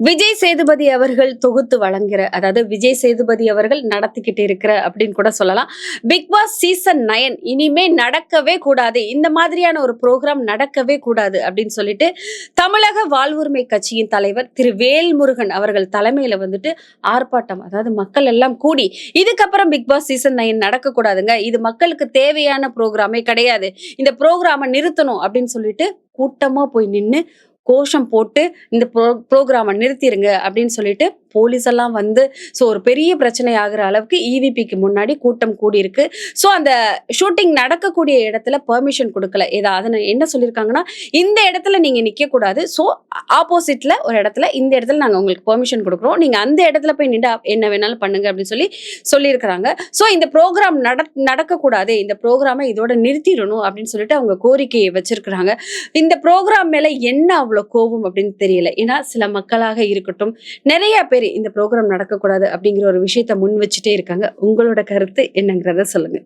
விஜய் சேதுபதி அவர்கள் தொகுத்து வழங்குற, அதாவது விஜய் சேதுபதி அவர்கள் நடத்திக்கிட்டு இருக்கிற அப்படின்னு கூட சொல்லலாம். பிக் பாஸ் சீசன் 9 இனிமே நடக்கவே கூடாது. இந்த மாதிரியான ஒரு புரோகிராம் நடக்கவே கூடாது அப்படின்னு சொல்லிட்டு, தமிழக வாழ்வுரிமை கட்சியின் தலைவர் திரு வேல்முருகன் அவர்கள் தலைமையில வந்துட்டு ஆர்ப்பாட்டம். அதாவது மக்கள் எல்லாம் கூடி, இதுக்கப்புறம் பிக் பாஸ் சீசன் 9 நடக்கக்கூடாதுங்க. இது மக்களுக்கு தேவையான புரோகிராமே கிடையாது. இந்த புரோகிராம நிறுத்தணும் அப்படின்னு சொல்லிட்டு கூட்டமா போய் நின்னு கோஷம் போட்டு இந்த புரோகிராம நிறுத்திருங்க அப்படின்னு சொல்லிட்டு போலீஸ் எல்லாம் வந்து ஒரு பெரிய பிரச்சனை ஆகுற அளவுக்கு இவிபிக்கு முன்னாடி கூட்டம் கூடியிருக்கு. அந்த ஷூட்டிங் நடக்கக்கூடிய இடத்துல பெர்மிஷன் கொடுக்கல. அதனை என்ன சொல்லியிருக்காங்கன்னா, இந்த இடத்துல நீங்க நிக்க கூடாது. ஆப்போசிட்ல ஒரு இடத்துல, இந்த இடத்துல நாங்க உங்களுக்கு பெர்மிஷன் கொடுக்குறோம். நீங்க அந்த இடத்துல போய் நின்று என்ன வேணாலும் பண்ணுங்க அப்படின்னு சொல்லியிருக்கிறாங்க. இந்த ப்ரோக்ராம் நடக்கக்கூடாது, இந்த ப்ரோக்ராமை இதோட நிறுத்திடணும் அப்படின்னு சொல்லிட்டு அவங்க கோரிக்கையை வச்சிருக்கிறாங்க. இந்த ப்ரோக்ராம் மேல என்ன அவ்வளவு கோபம் அப்படின்னு தெரியல. ஏன்னா சில மக்களாக இருக்கட்டும், நிறைய பேர் இந்த ப்ரோக்ராம் நடக்கக்கூடாது அப்படிங்கிற ஒரு விஷயத்த முன் வச்சுட்டே இருக்காங்க. உங்களோட கருத்து என்னங்கிறத சொல்லுங்க.